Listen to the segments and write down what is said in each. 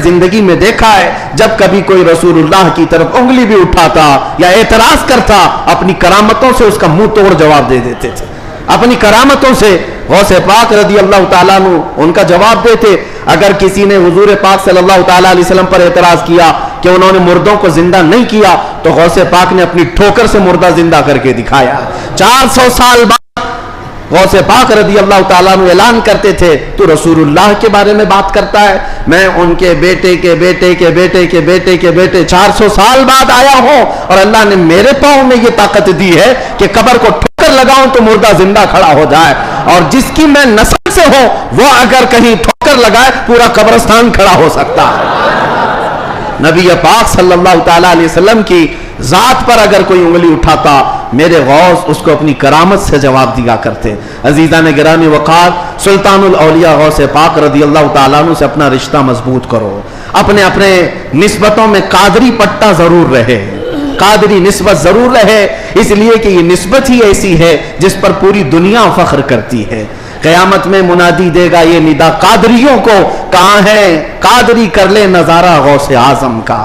زندگی میں دیکھا ہے جب کبھی کوئی رسول اللہ کی طرف انگلی بھی اٹھاتا یا اعتراض کرتا اپنی کرامتوں سے اس کا منہ توڑ جواب دے دیتے تھے. اپنی کرامتوں سے غوث پاک رضی اللہ تعالیٰ عنہ ان کا جواب دیتے. اگر کسی نے حضور پاک صلی اللہ تعالیٰ علیہ وسلم پر اعتراض کیا کہ انہوں نے مردوں کو زندہ نہیں کیا تو غوث پاک نے اپنی ٹھوکر سے مردہ زندہ کر کے دکھایا. 400 سال بعد غوث پاک رضی اللہ تعالیٰ عنہ اعلان کرتے تھے تو رسول اللہ کے بارے میں بات کرتا ہے, میں ان کے بیٹے کے بیٹے کے بیٹے کے بیٹے کے بیٹے 400 سال بعد آیا ہوں اور اللہ نے میرے پاؤں میں یہ طاقت دی ہے کہ قبر کو ٹھوکر لگاؤں تو مردہ زندہ کھڑا ہو جائے, اور جس کی میں نسل سے ہوں وہ اگر کہیں ٹھوکر لگائے پورا قبرستان کھڑا ہو سکتا ہے. نبی پاک صلی اللہ تعالیٰ علیہ وسلم کی ذات پر اگر کوئی انگلی اٹھاتا میرے غوث اس کو اپنی کرامت سے جواب دیا کرتے. عزیزان گرامی وقار, سلطان الاولیاء غوث پاک رضی اللہ تعالیٰ عنہ سے اپنا رشتہ مضبوط کرو. اپنے اپنے نسبتوں میں قادری پٹا ضرور رہے, قادری نسبت ضرور رہے, اس لیے کہ یہ نسبت ہی ایسی ہے جس پر پوری دنیا فخر کرتی ہے. قیامت میں منادی دے گا یہ ندا قادریوں کو, کہاں ہے قادری کر لے نظارہ غوث اعظم کا.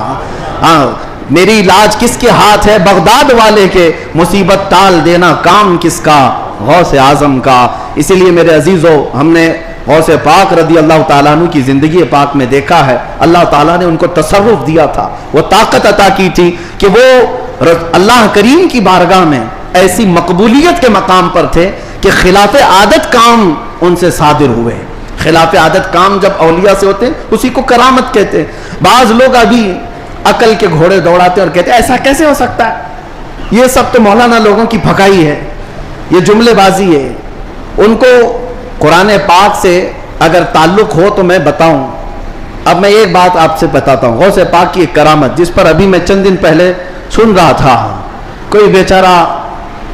میری لاج کس کے ہاتھ ہے بغداد والے کے, مصیبت ٹال دینا کام کس کا غوث اعظم کا. اسی لیے میرے عزیزو ہم نے غوث پاک رضی اللہ تعالیٰ عنہ کی زندگی پاک میں دیکھا ہے اللہ تعالیٰ نے ان کو تصرف دیا تھا, وہ طاقت عطا کی تھی کہ وہ اللہ کریم کی بارگاہ میں ایسی مقبولیت کے مقام پر تھے کہ خلاف عادت کام ان سے صادر ہوئے. خلاف عادت کام جب اولیاء سے ہوتے ہیں اسی کو کرامت کہتے ہیں. بعض لوگ ابھی عقل کے گھوڑے دوڑاتے ہیں اور کہتے ہیں ایسا کیسے ہو سکتا ہے, یہ سب تو مولانا لوگوں کی بھگائی ہے, یہ جملے بازی ہے. ان کو قرآن پاک سے اگر تعلق ہو تو میں بتاؤں. اب میں ایک بات آپ سے بتاتا ہوں, غوث پاک کی ایک کرامت جس پر ابھی میں چند دن پہلے سن رہا تھا. کوئی بیچارہ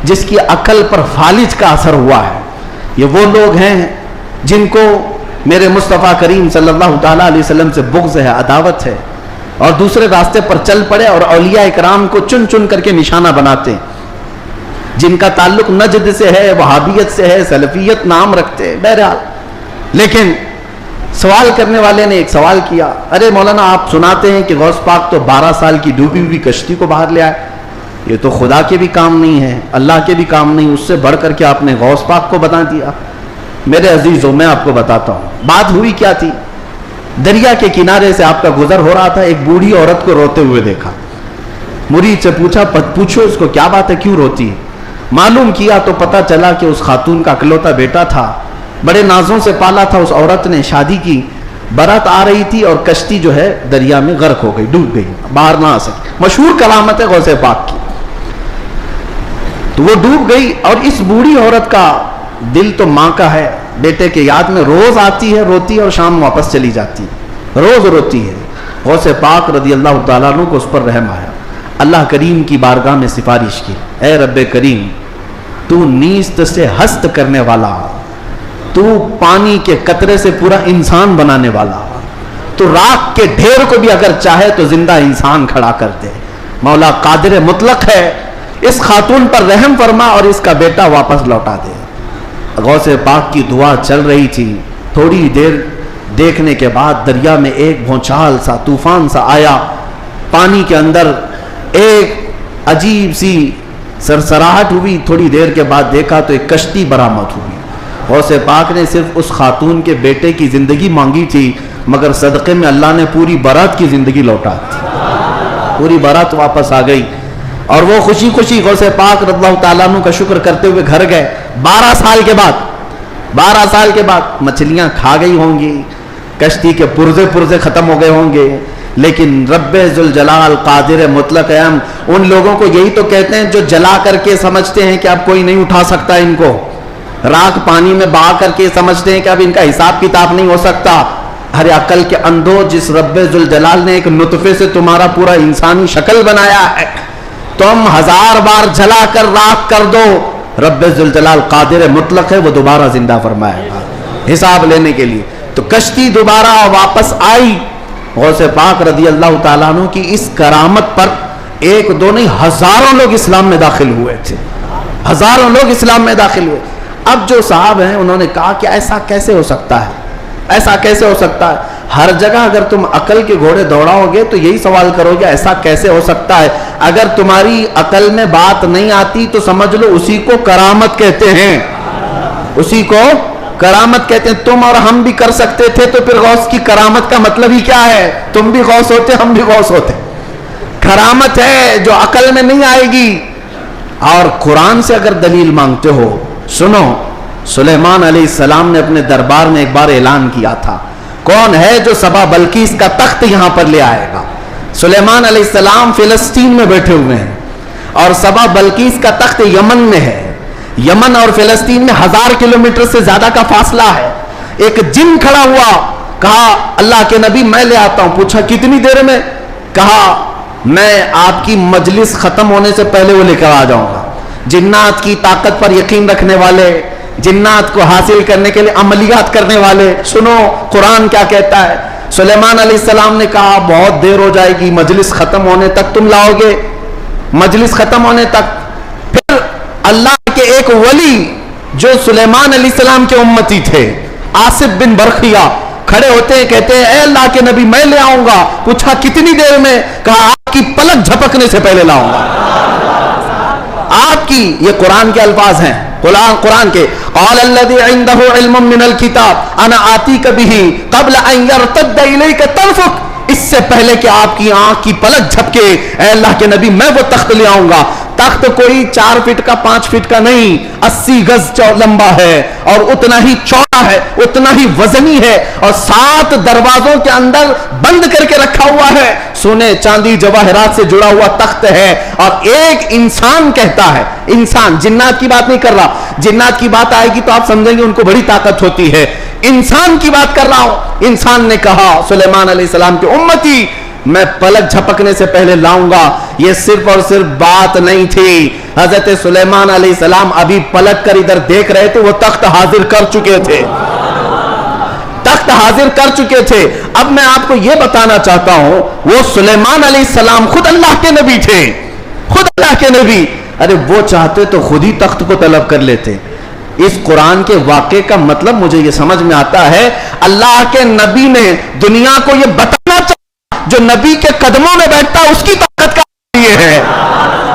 جس کی عقل پر فالج کا اثر ہوا ہے, یہ وہ لوگ ہیں جن کو میرے مصطفیٰ کریم صلی اللہ تعالیٰ علیہ وسلم سے بغض ہے, عداوت ہے, اور دوسرے راستے پر چل پڑے اور اولیاء اکرام کو چن چن کر کے نشانہ بناتے ہیں. جن کا تعلق نجد سے ہے, وہابیت سے ہے, سلفیت نام رکھتے ہیں. بہرحال لیکن سوال کرنے والے نے ایک سوال کیا, ارے مولانا آپ سناتے ہیں کہ غوث پاک تو 12 سال کی ڈوبی ہوئی کشتی کو باہر لے آئے, یہ تو خدا کے بھی کام نہیں ہے, اللہ کے بھی کام نہیں, اس سے بڑھ کر کے آپ نے غوث پاک کو بتا دیا. میرے عزیزوں میں آپ کو بتاتا ہوں بات ہوئی کیا تھی. دریا کے کنارے سے آپ کا گزر ہو رہا تھا, ایک بوڑھی عورت کو روتے ہوئے دیکھا. مرید سے پوچھا پوچھو اس کو کیا بات ہے, کیوں روتی ہے. معلوم کیا تو پتا چلا کہ اس خاتون کا اکلوتا بیٹا تھا, بڑے نازوں سے پالا تھا. اس عورت نے شادی کی, برات آ رہی تھی اور کشتی جو ہے دریا میں غرق ہو گئی, ڈوب گئی, باہر نہ آ سکی. مشہور کرامت ہے غوث پاک کی. تو وہ ڈوب گئی اور اس بوڑھی عورت کا دل تو ماں کا ہے, بیٹے کے یاد میں روز آتی ہے, روتی ہے اور شام واپس چلی جاتی ہے, روز روتی ہے. غوث پاک رضی اللہ تعالیٰ عنہ کو اس پر رحم آیا. اللہ کریم کی بارگاہ میں سفارش کی, اے رب کریم تو نیست سے ہست کرنے والا, تو پانی کے قطرے سے پورا انسان بنانے والا, تو راکھ کے ڈھیر کو بھی اگر چاہے تو زندہ انسان کھڑا کر دے. مولا قادر مطلق ہے, اس خاتون پر رحم فرما اور اس کا بیٹا واپس لوٹا دے. غوث پاک کی دعا چل رہی تھی. تھوڑی دیر دیکھنے کے بعد دریا میں ایک بھونچال سا, طوفان سا آیا. پانی کے اندر ایک عجیب سی سرسراہٹ ہوئی. تھوڑی دیر کے بعد دیکھا تو ایک کشتی برآمد ہوئی. غوث پاک نے صرف اس خاتون کے بیٹے کی زندگی مانگی تھی, مگر صدقے میں اللہ نے پوری برات کی زندگی لوٹا دی. پوری برات واپس آ گئی اور وہ خوشی خوشی غوث پاک رضی اللہ تعالیٰ عنہ کا شکر کرتے ہوئے گھر گئے. 12 سال کے بعد مچھلیاں کھا گئی ہوں گی, کشتی کے پرزے ختم ہو گئے ہوں گے, لیکن رب ذوالجلال قادر مطلق ہے. ان لوگوں کو یہی تو کہتے ہیں جو جلا کر کے سمجھتے ہیں کہ اب کوئی نہیں اٹھا سکتا ان کو, راکھ پانی میں بہا کر کے سمجھتے ہیں کہ اب ان کا حساب کتاب نہیں ہو سکتا. ہر عقل کے اندھو, جس رب ذوالجلال نے ایک نطفے سے تمہارا پورا انسانی شکل بنایا ہے, تم 1000 بار جلا کر راکھ کر دو, رب ذوالجلال قادر مطلق ہے, وہ دوبارہ زندہ فرمائے گا حساب لینے کے لیے. تو کشتی دوبارہ واپس آئی. غوث پاک رضی اللہ تعالیٰ عنہ کی اس کرامت پر ایک دو نہیں ہزاروں لوگ اسلام میں داخل ہوئے تھے, ہزاروں لوگ اسلام میں داخل ہوئے. اب جو صاحب ہیں انہوں نے کہا کہ ایسا کیسے ہو سکتا ہے, ایسا کیسے ہو سکتا ہے. ہر جگہ اگر تم عقل کے گھوڑے دوڑاؤ گے تو یہی سوال کرو گے ایسا کیسے ہو سکتا ہے. اگر تمہاری عقل میں بات نہیں آتی تو سمجھ لو اسی کو کرامت کہتے ہیں, اسی کو کرامت کہتے ہیں. تم اور ہم بھی کر سکتے تھے تو پھر غوث کی کرامت کا مطلب ہی کیا ہے؟ تم بھی غوث ہوتے, ہم بھی غوث ہوتے. کرامت ہے جو عقل میں نہیں آئے گی. اور قرآن سے اگر دلیل مانگتے ہو, سنو, سلیمان علیہ السلام نے اپنے دربار میں ایک بار اعلان کیا تھا, کون ہے جو سبا بلقیس کا تخت یہاں پر لے آئے گا؟ سلیمان علیہ السلام فلسطین میں بیٹھے ہوئے ہیں اور سبا بلقیس کا تخت یمن میں ہے. یمن اور فلسطین میں 1000 کلومیٹر سے زیادہ کا فاصلہ ہے. ایک جن کھڑا ہوا, کہا اللہ کے نبی میں لے آتا ہوں. پوچھا کتنی دیر میں؟ کہا میں آپ کی مجلس ختم ہونے سے پہلے وہ لے کر آ جاؤں گا. جنات کی طاقت پر یقین رکھنے والے, جنات کو حاصل کرنے کے لیے عملیات کرنے والے, سنو قرآن کیا کہتا ہے. سلیمان علیہ السلام نے کہا بہت دیر ہو جائے گی, مجلس ختم ہونے تک تم لاؤ گے؟ مجلس ختم ہونے تک. پھر اللہ کے ایک ولی جو سلیمان علیہ السلام کے امتی تھے, آصف بن برخیہ, کھڑے ہوتے ہیں, کہتے ہیں اے اللہ کے نبی میں لے آؤں گا. پوچھا کتنی دیر میں؟ کہا آپ کی پلک جھپکنے سے پہلے لاؤں گا. آپ کی, یہ قرآن کے الفاظ ہیں, قرآن کے. قال الذي عنده علم من الكتاب انا آتيك به قبل ان يرتد اليك طرفك, اس سے پہلے کہ آپ کی آنکھ کی پلک جھپکے اے اللہ کے نبی میں وہ تخت لے آؤں گا. تخت کوئی 4 فٹ کا 5 فٹ کا نہیں, 80 گز لمبا ہے اور اتنا ہی چوڑا ہے, اتنا ہی وزنی ہے, اور 7 دروازوں کے اندر بند کر کے رکھا ہوا ہے. سونے چاندی جواہرات سے جڑا ہوا تخت ہے. اور ایک انسان کہتا ہے, انسان, جنات کی بات نہیں کر رہا, جنات کی بات آئے گی تو آپ سمجھیں گے ان کو بڑی طاقت ہوتی ہے. انسان کی بات کر رہا ہوں. انسان نے کہا سلیمان علیہ السلام کے امتی میں پلک جھپکنے سے پہلے لاؤں گا. یہ صرف اور صرف بات نہیں تھی, حضرت سلیمان علیہ السلام ابھی پلٹ کر ادھر دیکھ رہے تھے, وہ تخت حاضر کر چکے تھے, تخت حاضر کر چکے تھے. اب میں آپ کو یہ بتانا چاہتا ہوں, وہ سلیمان علیہ السلام خود اللہ کے نبی تھے, خود اللہ کے نبی. ارے وہ چاہتے تو خود ہی تخت کو طلب کر لیتے. اس قرآن کے واقعے کا مطلب مجھے یہ سمجھ میں آتا ہے, اللہ کے نبی نے دنیا کو یہ بتانا چاہتا, جو نبی کے قدموں میں بیٹھتا اس کی طاقت کا یہ ہے.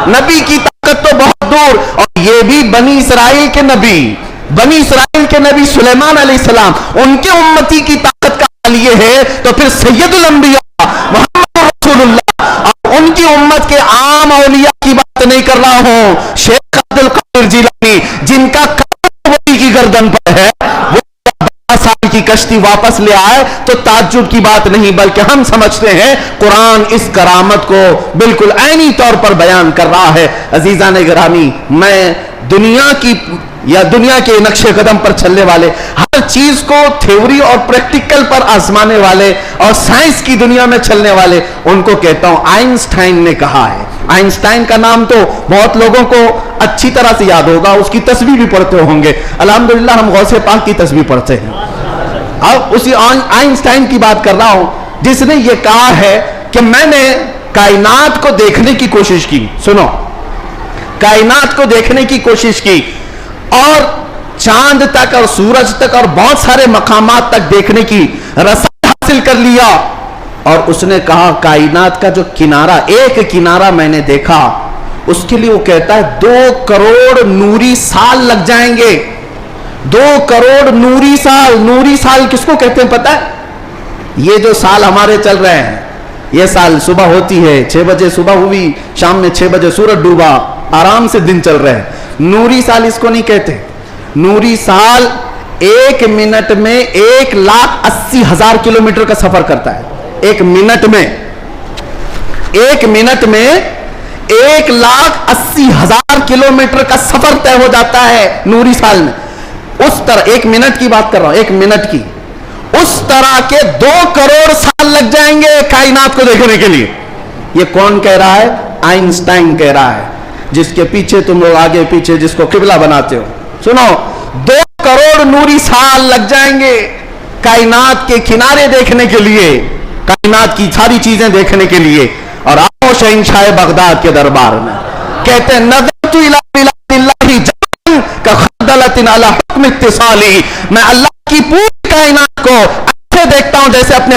نبی کی طاقت تو بہت دور, اور یہ بھی بنی اسرائیل کے نبی, بنی اسرائیل کے نبی سلیمان علیہ السلام, ان کے امتی کی طاقت کا حال یہ ہے, تو پھر سید الانبیاء محمد رسول اللہ اور ان کی امت کے عام اولیاء کی بات نہیں کر رہا ہوں. شیخ عبد القادر جیلانی جن کا ولی کی گردن پر ہے, وہ 12 سال کی کشتی واپس لے آئے تو تعجب کی بات نہیں, بلکہ ہم سمجھتے ہیں قرآن اس کرامت کو بالکل عینی طور پر بیان کر رہا ہے. عزیزان گرامی, میں دنیا کی یا دنیا کے نقش قدم پر چلنے والے, ہر چیز کو تھیوری اور پریکٹیکل پر آزمانے والے اور سائنس کی دنیا میں چلنے والے, ان کو کہتا ہوں آئنسٹائن نے کہا ہے. آئنسٹائن کا نام تو بہت لوگوں کو اچھی طرح سے یاد ہوگا, اس کی تسبیح بھی پڑھتے ہوں گے. الحمدللہ ہم غوث پاک کی تسبیح پڑھتے ہیں. اب اسی آئنسٹائن کی بات کر رہا ہوں, جس نے یہ کہا ہے کہ میں نے کائنات کو دیکھنے کی کوشش کی. سنو, کائنات کو دیکھنے کی کوشش کی اور چاند تک اور سورج تک اور بہت سارے مقامات تک دیکھنے کی رسائی حاصل کر لیا. اور اس نے کہا کائنات کا جو کنارہ, ایک کنارہ میں نے دیکھا, اس کے لیے وہ کہتا ہے 2 کروڑ نوری سال لگ جائیں گے. 2 کروڑ نوری سال. نوری سال کس کو کہتے ہیں پتہ ہے؟ یہ جو سال ہمارے چل رہے ہیں, یہ سال صبح ہوتی ہے 6 بجے صبح ہوئی, شام میں 6 بجے سورج ڈوبا, آرام سے دن چل رہے ہیں. نوری سال اس کو نہیں کہتے. نوری سال 1 منٹ میں 1,80,000 کلومیٹر کا سفر کرتا ہے. 1 منٹ میں 1,80,000 کلومیٹر کا سفر طے ہو جاتا ہے نوری سال میں. اس طرح 1 منٹ کی بات کر رہا ہوں, 1 منٹ کی, اس طرح کے 2 کروڑ سال لگ جائیں گے کائنات کو دیکھنے کے لیے. یہ کون کہہ رہا ہے؟ آئنسٹائن کہہ رہا ہے, جس کے پیچھے تم لوگ آگے پیچھے جس کو قبلہ بناتے ہو. سنو, 2 کروڑ نوری سال لگ جائیں گے کائنات کے کنارے دیکھنے کے لیے, کائنات کی ساری چیزیں دیکھنے کے لیے. اور آؤ شہنشاہ بغداد کے دربار میں, کہتے ہیں نظرت الی بلاد اللہ جان کخردلۃ علی حکم اتصالی, میں اللہ کی پوری کائنات کو ایسے دیکھتا ہوں جیسے اپنے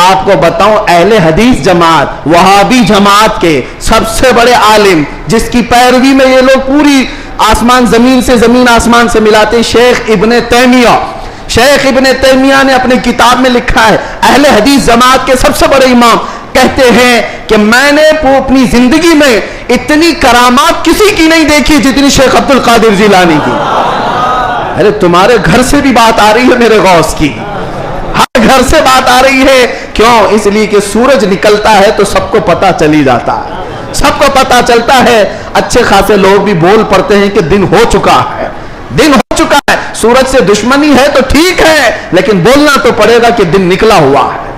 آپ کو بتاؤں اہل حدیث جماعت وہابی جماعت کے سب سے بڑے عالم جس کی پیروی میں یہ لوگ پوری آسمان زمین سے زمین آسمان سے ملاتے ہیں، شیخ ابن تیمیہ. شیخ ابن تیمیہ نے اپنے کتاب میں لکھا ہے اہل حدیث جماعت کے سب سے بڑے امام کہتے ہیں کہ میں نے اپنی زندگی میں اتنی کرامات کسی کی نہیں دیکھی جتنی شیخ عبد القادر جیلانی کی. ارے تمہارے گھر سے بھی بات آ رہی ہے میرے غوث کی، ہر گھر سے بات آ رہی ہے. کیوں؟ اس لیے کہ سورج نکلتا ہے تو سب کو پتا چلی جاتا ہے، سب کو پتا چلتا ہے. اچھے خاصے لوگ بھی بول پڑتے ہیں کہ دن ہو چکا ہے، دن ہو چکا ہے. سورج سے دشمنی ہے تو ٹھیک ہے، لیکن بولنا تو پڑے گا کہ دن نکلا ہوا ہے،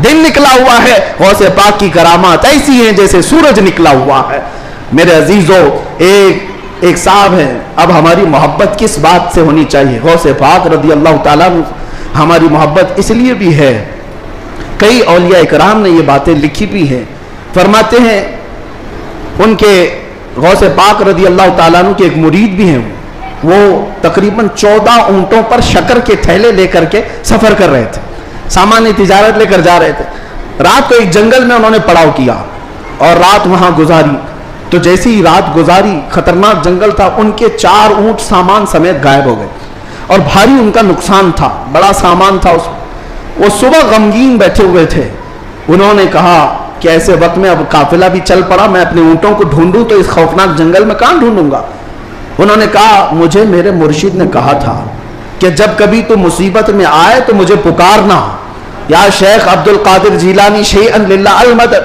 دن نکلا ہوا ہے. غوث پاک کی کرامات ایسی ہیں جیسے سورج نکلا ہوا ہے. میرے عزیزو، ایک صاحب ہیں. اب ہماری محبت کس بات سے ہونی چاہیے؟ غوث پاک رضی اللہ تعالیٰ عنہ ہماری محبت اس لیے بھی ہے، کئی اولیاء اکرام نے یہ باتیں لکھی بھی ہیں. فرماتے ہیں ان کے غوث پاک رضی اللہ تعالیٰ عنہ کے ایک مرید بھی ہیں، وہ تقریباً 14 اونٹوں پر شکر کے تھیلے لے کر کے سفر کر رہے تھے، سامان تجارت لے کر جا رہے تھے. رات کو ایک جنگل میں انہوں نے پڑاؤ کیا اور رات وہاں گزاری. تو جیسی ہی رات گزاری، خطرناک جنگل تھا، ان کے 4 اونٹ سامان سمیت غائب ہو گئے اور بھاری ان کا نقصان تھا، بڑا سامان تھا اس میں. وہ صبح غمگین بیٹھے ہوئے تھے. انہوں نے کہا کہ ایسے وقت میں اب قافلہ بھی چل پڑا، میں اپنے اونٹوں کو ڈھونڈوں تو اس خوفناک جنگل میں کہاں ڈھونڈوں گا؟ انہوں نے کہا مجھے میرے مرشد نے کہا تھا کہ جب کبھی تو مصیبت میں آئے تو مجھے پکارنا، یا شیخ عبد القادر جیلانی شیئا للہ المدد.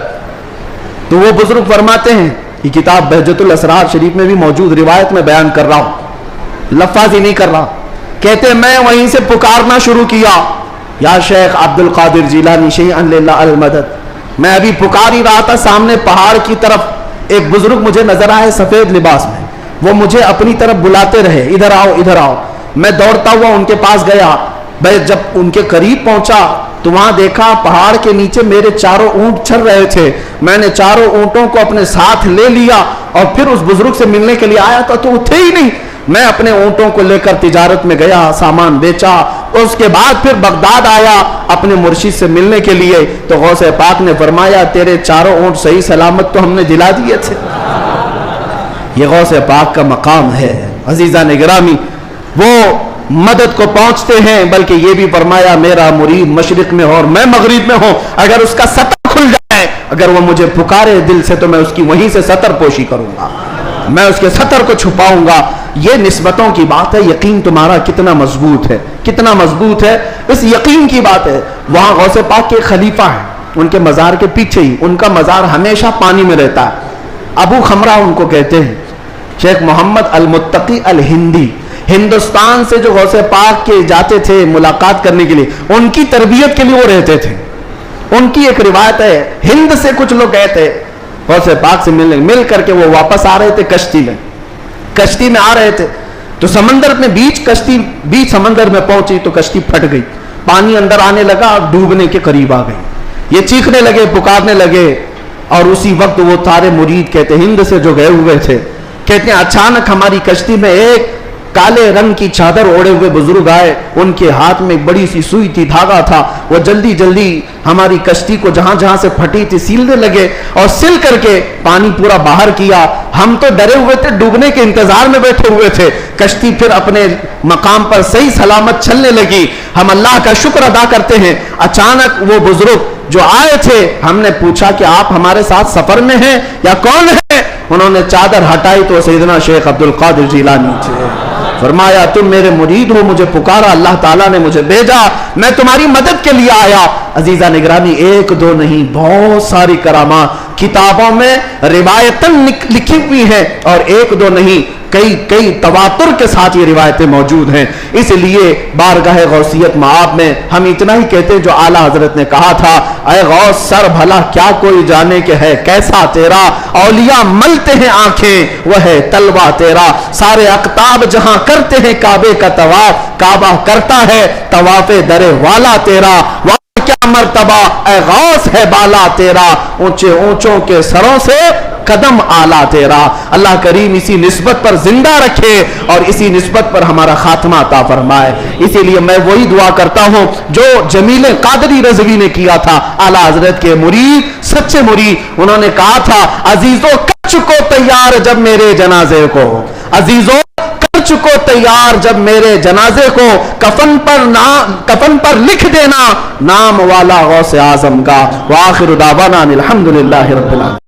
تو وہ بزرگ فرماتے ہیں، یہ کتاب بہجت الاسرار شریف میں بھی موجود روایت میں بیان کر رہا ہوں، لفظ ہی نہیں کر رہا. کہتے ہیں میں وہیں سے پکارنا شروع کیا، یا شیخ عبد القادر جیلانی شیئا للہ المدد. میں ابھی پکار ہی رہا تھا، سامنے پہاڑ کی طرف ایک بزرگ مجھے نظر آئے سفید لباس میں. وہ مجھے اپنی طرف بلاتے رہے، ادھر آؤ ادھر آؤ. میں دوڑتا ہوا ان کے پاس گیا. جب ان کے قریب پہنچا تو وہاں دیکھا پہاڑ کے نیچے میرے 4 اونٹ چل رہے تھے. میں نے 4 اونٹوں کو اپنے ساتھ لے لیا اور پھر اس بزرگ سے ملنے کے لیے آیا تھا تو وہ تھے ہی نہیں. میں اپنے اونٹوں کو لے کر تجارت میں گیا، سامان بیچا. اس کے بعد پھر بغداد آیا اپنے مرشد سے ملنے کے لیے. تو غوث پاک نے فرمایا تیرے 4 اونٹ صحیح سلامت تو ہم نے دلا دیے تھے. یہ غوث پاک کا مقام ہے. عزیزان گرامی، وہ مدد کو پہنچتے ہیں، بلکہ یہ بھی فرمایا میرا مرید مشرق میں ہو اور میں مغرب میں ہوں، اگر اس کا سطر کھل جائے، اگر وہ مجھے پکارے دل سے تو میں اس کی وہیں سے سطر پوشی کروں گا، میں اس کے سطر کو چھپاؤں گا. یہ نسبتوں کی بات ہے. یقین تمہارا کتنا مضبوط ہے، کتنا مضبوط ہے، اس یقین کی بات ہے. وہاں غوث پاک کے خلیفہ ہیں، ان کے مزار کے پیچھے ہی ان کا مزار ہمیشہ پانی میں رہتا ہے. ابو خمرہ ان کو کہتے ہیں. شیخ محمد المتقی الہندی ہندوستان سے جو غوث پاک کے جاتے تھے ملاقات کرنے کے لیے، ان کی تربیت کے لیے وہ رہتے تھے. ان کی ایک روایت ہے، ہند سے کچھ لوگ گئے تھے غوث پاک سے ملنے، مل کر کے وہ واپس آ رہے تھے کشتی میں آ رہے تھے تو سمندر میں بیچ سمندر میں پہنچی تو کشتی پھٹ گئی، پانی اندر آنے لگا، ڈوبنے کے قریب آ گئی. یہ چیخنے لگے، پکارنے لگے. اور اسی وقت وہ سارے مرید کہتے ہند سے جو گئے ہوئے تھے، کہتے ہیں اچانک ہماری کشتی میں ایک کالے رنگ کی چادر اوڑے ہوئے بزرگ آئے. ان کے ہاتھ میں بڑی سی سوئی تھی، دھاگا تھا. وہ جلدی جلدی ہماری کشتی کو جہاں جہاں سے پھٹی تھی سیلنے لگے اور سل کر کے پانی پورا باہر کیا. ہم تو ڈرے ہوئے تھے، ڈوبنے کے انتظار میں بیٹھے ہوئے تھے. کشتی پھر اپنے مقام پر صحیح سلامت چلنے لگی. ہم اللہ کا شکر ادا کرتے ہیں. اچانک وہ بزرگ جو آئے تھے، ہم نے پوچھا کہ آپ ہمارے ساتھ سفر میں ہیں یا کون ہیں؟ انہوں نے چادر ہٹائی تو سیدنا شیخ عبد القادر جیلانی تھے. فرمایا تم میرے مرید ہو، مجھے پکارا، اللہ تعالیٰ نے مجھے بھیجا، میں تمہاری مدد کے لیے آیا. عزیزہ نگرانی، 1 2 نہیں، بہت ساری کرامات کتابوں میں روایتاً لکھی ہوئی ہیں، اور 1 2 نہیں، کئی تواتر کے ساتھ یہ روایتیں موجود ہیں. اس لیے بارگاہ غوثیت مآب میں ہم اتنا ہی کہتے ہیں جو اعلیٰ حضرت نے کہا تھا، اے غوث سر بھلا کیا کوئی جانے کے ہے کیسا تیرا، اولیاء ملتے ہیں آنکھیں وہ ہے تلوہ تیرا، سارے اقطاب جہاں کرتے ہیں کعبے کا طواف، کعبہ کرتا ہے طواف در والا تیرا، کیا مرتبہ اے غوث ہے بالا تیرا، اونچے اونچوں کے سروں سے قدم آلہ تیرا. اللہ کریم اسی نسبت پر زندہ رکھے اور اسی نسبت پر ہمارا خاتمہ عطا فرمائے. اسی لیے میں وہی دعا کرتا ہوں جو جمیل قادری رضوی نے کیا تھا، اعلیٰ حضرت کے مرید، سچے مرید. انہوں نے کہا تھا عزیزو کر چکو تیار جب میرے جنازے کو، عزیزو کر چکو تیار جب میرے جنازے کو، کفن پر لکھ دینا نام والا غوث اعظم کا. وآخر دعوانا الحمدللہ رب العالمین.